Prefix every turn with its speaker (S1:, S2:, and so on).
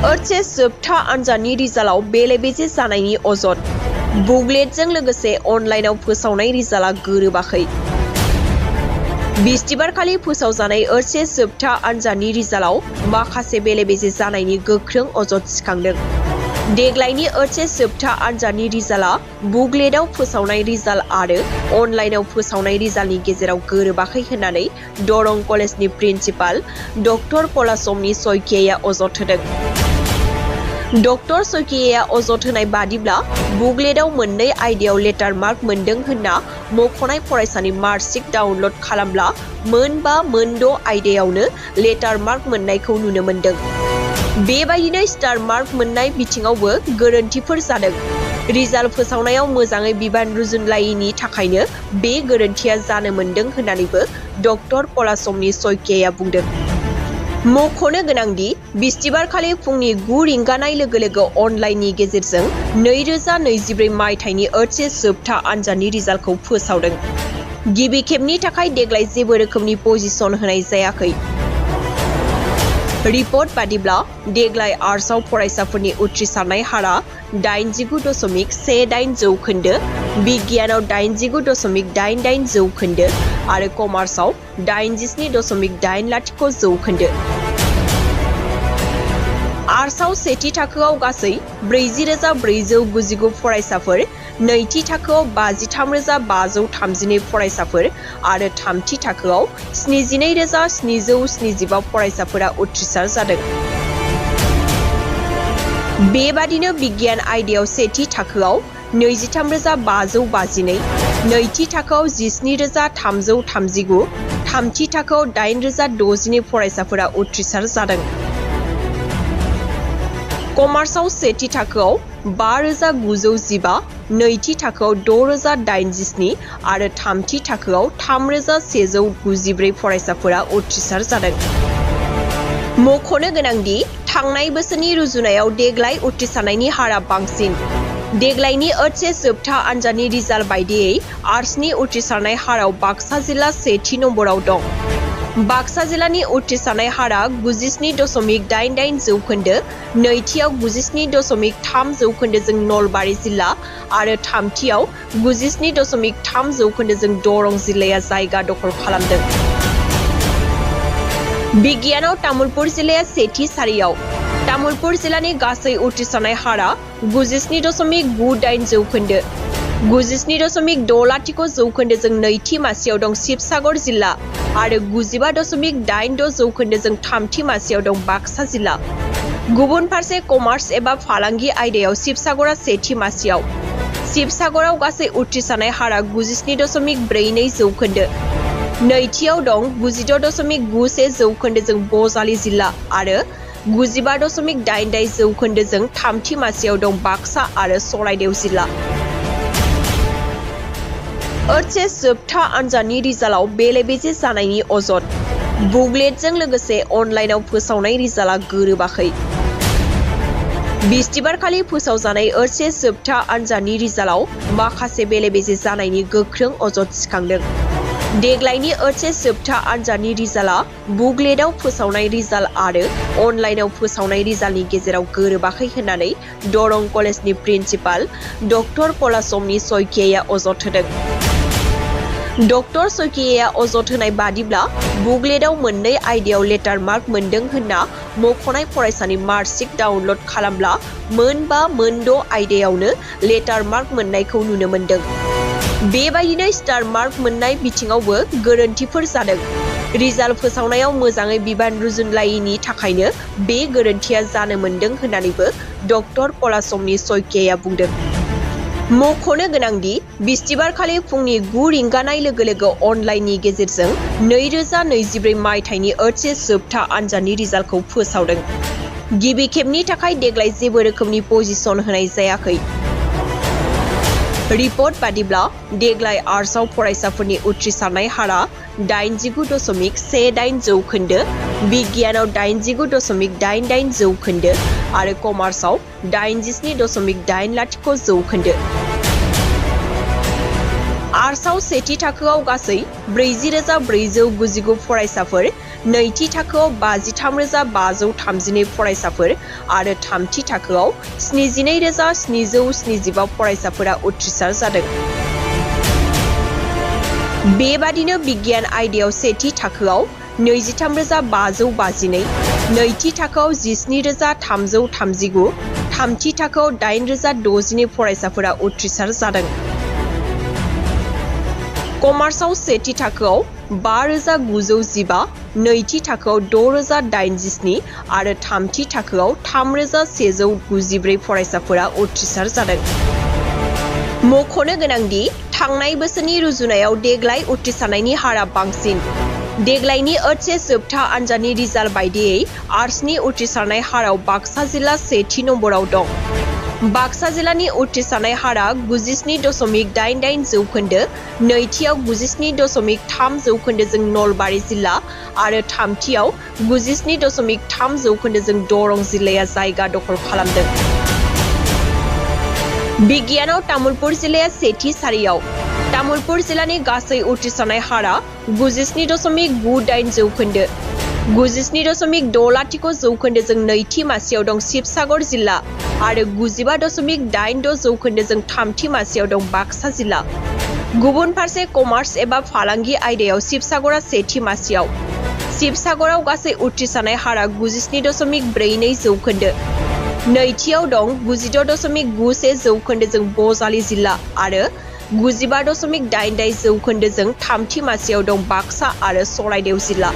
S1: OHS जोबथा आनजादनि रिजाल्टआव बेले-बेजे जानायनि अजद बुकलेटजों लोगोसे अनलाइनआव फोसावनाय रिजाल्टआ गोरोबाखै। बिस्तिबारखालि फोसावजानाय OHS जोबथा आनजादनि रिजाल्टआव माखासे बेले-बेजे जानायनि गोख्रों अजद सिखांदों। देग्लायनि OHS जोबथा आनजादनि रिजाल्टआ बुकलेटआव फोसावनाय रिजाल्ट आरो अनलाइनआव फोसावनाय रिजाल्टनि गेजेराव गोरोबाखै होननानै दरं कलेजनि प्रिन्सिपाल डक्टर पलासमनि सयकियाया अजद होदों। डक्टर सयकियाया अजद होनाय बादिब्ला बुकलेटआव मोननै आयदायाव लेटार मार्क मोनदों होनना मख'नाय फरायसानि मार्कशीट डाउनलड खालामब्ला मोन5-मोन6 आयदायावनो लेटार मार्क मोननायखौ नुनो मोनदों। बेबायदिनो स्टार मार्क मोननाय बिथिङावबो गोरोन्थिफोर जादों। रिजाल्ट फोसावनायाव मोजाङै बिबान रुजुनलायैनि थाखायनो बे गोरोन्थिया जानो मोनदों होननानैबो डक्टर पलासमनि सयकियाया बुंदों। मख'नो गोनांदि बिस्तिबारखालि फुंनि 9 रिंगानाय लोगो लोगो अनलाइननि गेजेरजों 2024 मायथाइनि OHS जोबथा आनजादनि रिजाल्टखौ फोसावदों। गिबि खेबनि थाखाय देग्लाय जेबो रोखोमनि पजिशन होनाय जायाखै। रिपर्ट बादिब्ला देग्लाय आर्ट्सआव फरायसाफोरनि उथ्रिसारनाय हारआ 89.18 जौखोन्दो, बिगियानाव 89.88 जौखोन्दो आरो कमार्सआव 87.80 जौखोन्दो। आर्ट्सआव सेथि थाखोआव गासै 40,499 फरायसाफोर, नैथि थाखोआव 53,532 फरायसाफोर आरो थामथि थाखोआव 72,775 फरायसाफोरा उथ्रिसार जादों। बेबादिनो बिगियान आयदायाव सेथि थाखोआव 23,552, नैथि थाखोआव 17,339, थामथि थाखोआव 8,062 फरायसाफोरा उथ्रिसार जादों। कमार्सआव सेथि थाखोआव 5,915, नैथि थाखोआव 6,087 आरो थामथि थाखोआव 3,194 फरायसाफोरा उथ्रिसार जादों। मख'नो गोनांदि थांनाय बोसोरनि रुजुनायाव देग्लाय उथ्रिसारनायनि हारआ बांसिन। देग्लायनि OHS जोबथा आनजादनि रिजाल्ट बायदियै आर्ट्सनि उथ्रिसारनाय हाराव बाक्सा जिल्ला सेथि नम्बराव दं। बाक्सा जिल्लानि उथ्रिसारनाय हारआ 97.88 जौखोन्दो, नैथियाव 97.3 जौखोन्दोजों नलबारि जिल्ला आरो थामथियाव 97.3 जौखोन्दोजों दरं जिल्लाया जायगा दखल खालामदों। बिगियानाव तामुलपुर जिल्लाया सेथि सारियाव। तामुलपुर जिल्लानि गासै उथ्रिसारनाय हारआ 97.98 जौखोन्दो, 97.60 जौखोन्दोजों नैथि मासियाव दं शिबसागर जिल्ला आरो 95.86 जौखोन्दोजों थामथि मासियाव दं बाक्सा जिल्ला। गुबुन फारसे कमार्स एबा फालांगि आयदायाव शिबसागरा सेथि मासियाव। शिबसागराव गासै उथ्रिसारनाय हारआ 97.42 जौखोन्दो, नैथियाव दं 96.91 जौखोन्दोजों बजालि जिल्ला आरो 95.88 जौखोन्दोजों थामथि मासियाव दं बाक्सा आरो चराइदेव जिल्ला। OHS जोबथा आनजादनि रिजाल्टआव बेले-बेजे जानायनि अजद बुकलेटजों लोगोसे अनलाइनआव फोसावनाय रिजाल्टआ गोरोबाखै। बिस्तिबारखालि फोसावजानाय OHS जोबथा आनजादनि रिजाल्टआव माखासे बेले-बेजे जानायनि गोख्रों अजद सिखांदों। देग्लायनि OHS जोबथा आनजादनि रिजाल्टआ बुकलेटआव फोसावनाय रिजाल्ट आरो अनलाइनआव फोसावनाय रिजाल्टनि गेजेराव गोरोबाखै होननानै दरं कलेजनि प्रिन्सिपाल डक्टर पलासमनि सयकियाया अजद होदों। डक्टर सयकियाया अजद होनाय बादिब्ला बुकलेटआव मोननै आयदायाव लेटार मार्क मोनदों होनना मख'नाय फरायसानि मार्कशीट डाउनलड खालामब्ला मोन5-मोन6 आयदायावनो लेटार मार्क मोननायखौ नुनो मोनदों। बेबायदिनो स्टार मार्क मोननाय बिथिङावबो गोरोन्थिफोर जादों। रिजाल्ट फोसावनायाव मोजाङै बिबान रुजुनलायैनि थाखायनो बे गोरोन्थिया जानो मोनदों होननानैबो डक्टर पलासमनि सयकियाया बुंदों। मख'नो गोनांदि बिस्तिबारखालि फुंनि 9 रिंगानाय लोगो लोगो अनलाइननि गेजेरजों 2024 मायथाइनि OHS जोबथा आनजादनि रिजाल्टखौ फोसावदों। गिबि खेबनि थाखाय देग्लाय जेबो रोखोमनि पजिशन होनाय जायाखै। रिपर्ट बादिब्ला देग्लाय आर्ट्सआव फरायसाफोरनि उथ्रिसारनाय हारआ 89.18 जौखोन्दो, बिगियानाव 89.88 जौखोन्दो आरो कमार्सआव 87.80 जौखोन्दो। आर्ट्सआव सेथि थाखोआव गासै 40,499 फरायसाफोर, नैथि थाखोआव 53,532 फरायसाफोर आरो थामथि थाखोआव 72,775 फरायसाफोरा उथ्रिसार जादों। बेबादिनो बिगियान आयदायाव सेथि थाखोआव 23,552, नैथि थाखोआव 17,339, थामथि थाखोआव 8,062 फरायसाफोरा उथ्रिसार जादों। कमार्सआव सेथि थाखोआव 5,915, नैथि थाखोआव 6,087 आरो थामथि थाखोआव 3,194 फरायसाफोरा उथ्रिसार जादों। मख'नो गोनांदि थांनाय बोसोरनि रुजुनायाव देग्लाय उथ्रिसारनायनि हारा बांसिन। देग्लायनि OHS जोबथा आनजादनि रिजाल्ट बायदियै आर्ट्सनि उथ्रिसारनाय हाराव बाक्सा जिल्ला सेथि नम्बराव दं। बाक्सा जिल्लानि उथ्रिसारनाय हारा 97.88 जौखोन्दो, नैथियाव 97.3 जौखोन्दोजों नलबारि जिल्ला आरो थामथियाव 97.3 जौखोन्दोजों दरं जिल्लाया जायगा दखल खालामदों। बिगियानाव तामुलपुर जिल्लाया सेथि सारियाव। तामुलपुर जिल्लानि गासै उथ्रिसारनाय हारा 97.98 जौखोन्दो, 97.60 जौखोन्दोजों नैथि मासियाव दं शिबसागर जिल्ला आरो 95.86 जौखोन्दोजों थामथि मासियाव दं बाक्सा जिल्ला। गुबुन फारसे कमार्स एबा फालांगि आयदायाव शिबसागरा सेथि मासियाव। शिबसागराव गासै उथ्रिसारनाय हारा 97.42 जौखोन्दो, नैथियाव दं 96.91 जौखोन्दोजों बजालि जिल्ला आरो 95.88 जौखोन्दोजों थामथि मासियाव दं बाक्सा आरो चराइदेव जिल्ला।